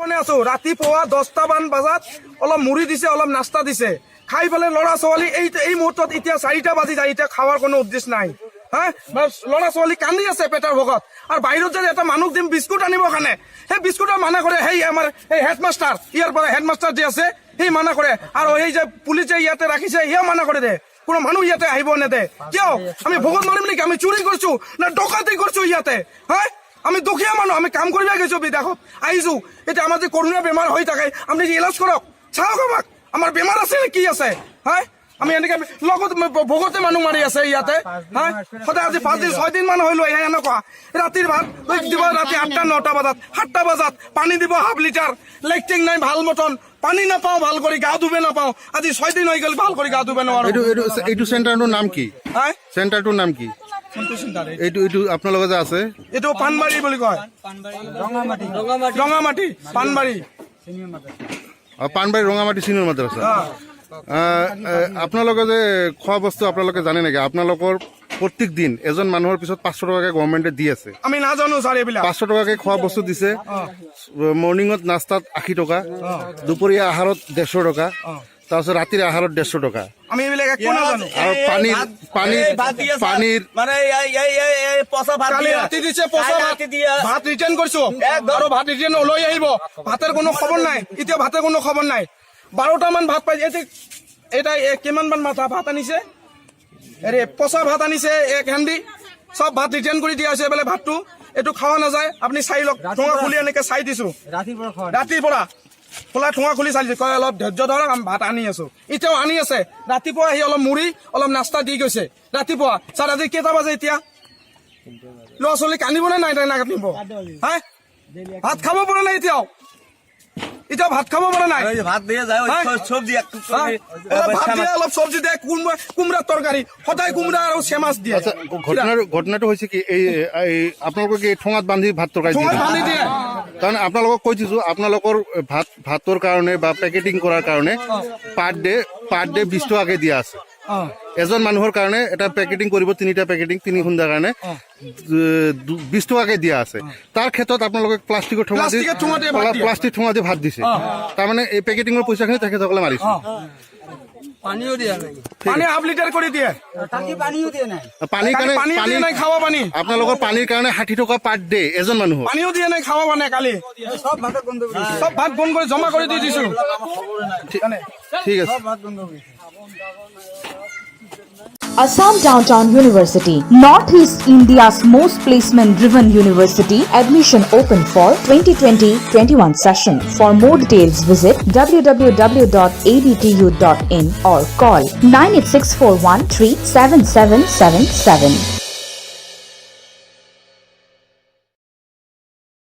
আছো ৰাতিপুৱা 10টামান বজাত অলপ মুড়ি দিছে অলপ নাস্তা দিছে খাই পেলাই ল'ৰা ছোৱালী এই মুহূৰ্তত এতিয়া 4টা বাজি যায় এতিয়া খাৱাৰ কোনো উদ্দেশ্য নাই হা ল'ৰা ছোৱালী কান্দি আছে পেটৰ ভোকত আৰু বাহিৰত যদি এটা মানুহ দিম বিস্কুট আনিব কাৰণে সেই বিস্কুটৰ মানা কৰে সেই আমাৰ এই হেডমাষ্টাৰ ইয়াৰ পৰা হেডমাষ্টাৰ যে আছে সেই মানা কৰে আৰু এই যে পুলিচে ইয়াতে ৰাখিছে সিও মানা কৰে দে কোনো মানুহ ইয়াতে আহিব নেদে কিয় আমি ভোকত মাৰিম নেকি আমি চুৰি কৰিছো না ডকাইতি কৰিছো ইয়াতে হা আমি দুখীয়া মানুহ আমি কাম কৰিব গৈছো বিদেশত আহিছো এতিয়া আমাৰ যে কৰোনা বেমাৰ হৈ থাকে আপুনি ইলাজ কৰক চাওক আমাক আমাৰ বেমাৰ আছে নে কি আছে হা আমি এনেকে লগত ভোগতে মানুহ মাৰি আছে ইয়াতে হা সদায় আজি 5 দিন 6 দিন মান হইলো এনেকুৱা ৰাতিৰ ভাত দিব ৰাতি 8টা 9টা বজাত 7টা বজাত পানী দিব হাফ লিটাৰ লেকটিং নাই ভাল মতন পানী নাপাওঁ ভাল কৰি গা ধুবে নাপাওঁ আজি 6 দিন হৈ গ'ল ভাল কৰি গা ধুবে নোৱাৰো এইটো চেণ্টাৰটোৰ নাম কি হা চেণ্টাৰটোৰ নাম কি এইটো আপোনালোকে যে আছে এইটো পানবাৰী বুলি কয় ৰঙামাটি পানবাৰী পানবাৰী ৰঙামাটি চিনিয়ৰ মাজত আছে আপোনালোকে যে খোৱা বস্তু আপোনালোকে জানে নেকি আপোনালোকৰ প্ৰত্যেক দিন এজন মানুহৰ পিছত 500 টকাকে গভৰ্ণমেণ্টে দি আছে আমি নাজানো ছাৰ এইবিলাক 500 টকাকে খোৱা বস্তু দিছে মৰ্ণিঙত নাস্তাত 80 টকা দুপৰীয়া আহাৰত 150 টকা তাৰপিছত ৰাতিৰ আহাৰত 150 টকা আমি এইবিলাক একো নাজানো আৰু পানীৰ মানে এই পচা ভাত কালি ৰাতি দিছে পচা ভাত ৰিটাৰ্ণ কৰিছো আৰু ভাত ৰিটাৰ্ণ লৈ আহিব ভাতৰ কোনো খবৰ নাই এতিয়া ভাতৰ কোনো খবৰ নাই 12টা মান ভাত পাই এটা কিমান মান মাথা ভাত আনিছে আরে পচা ভাত আনিছে এক হ্যান্ডি সব ভাত রিটার্ন করে দিয়া আছে বলে ভাতটো এটু খাওয়া না যায় আপনি চাই লওক ঠোঙা খুলি এনেকে চাই দিছো রাতির পৰা খোলা ঠোঙা খুলি চাই দিছো কয় অলপ ধৈৰ্য ধৰক আমি ভাত আনি আছো এতিয়াও আনি আছে ৰাতিপুৱা আহি অলপ মুড়ি অলপ নাস্তা দি গৈছে ৰাতিপুৱা ছাৰ আজি কেইটা বাজে এতিয়া ল'ৰা ছোৱালী কান্দিব নে নাই নাকান্দিব হা ভাত খাব পৰা নাই এতিয়াও ভাত খাব পৰা নাই ভাত দিয়ে যায় সবজি ভাত দিয়ে অলপ চব্জি দিয়ে কুমড়াৰ তৰকাৰী সদায় কুমড়া আৰু চেমাছ দিয়ে ঘটনাটো হৈছে কি এই আপোনালোকে কি ঠোঙাত বান্ধি ভাত তৰকাৰী দিয়ে কাৰণ আপোনালোকক কৈ দিছো আপোনালোকৰ ভাতৰ কাৰণে বা পেকেটিং কৰাৰ কাৰণে পাৰ ডে 20 টকাকে দিয়া আছে এজন মানুহৰ কাৰণে এটা পেকেটিং কৰিব 3টা পেকেটিং 3 ঘণ্টাৰ কাৰণে 20 টকাকে দিয়া আছে তাৰ ক্ষেত্ৰত আপোনালোকে প্লাষ্টিকৰ ঠোঙা দি ভাত দিছে তাৰমানে এই পেকেটিঙৰ পইচাখিনি তেখেতসকলে মাৰিছে পানীও দিয়া নাই পানী হাফ লিটাৰ কৰি দিয়ে পানীও দিয়া নাই পানী নাই খাব পানী আপোনালোকৰ পানীৰ কাৰণে 60 টকা পাৰ ডে এজন মানুহৰ পানীও দিয়া নাই খাব মানে কালি সব ভাত বন্ধ কৰি জমা কৰি দি দিছো ঠিক আছে Assam Downtown University, Northeast India's most placement-driven university. Admission open for 2020-21 session. For more details, visit www.adtu.in or call 98641 37777.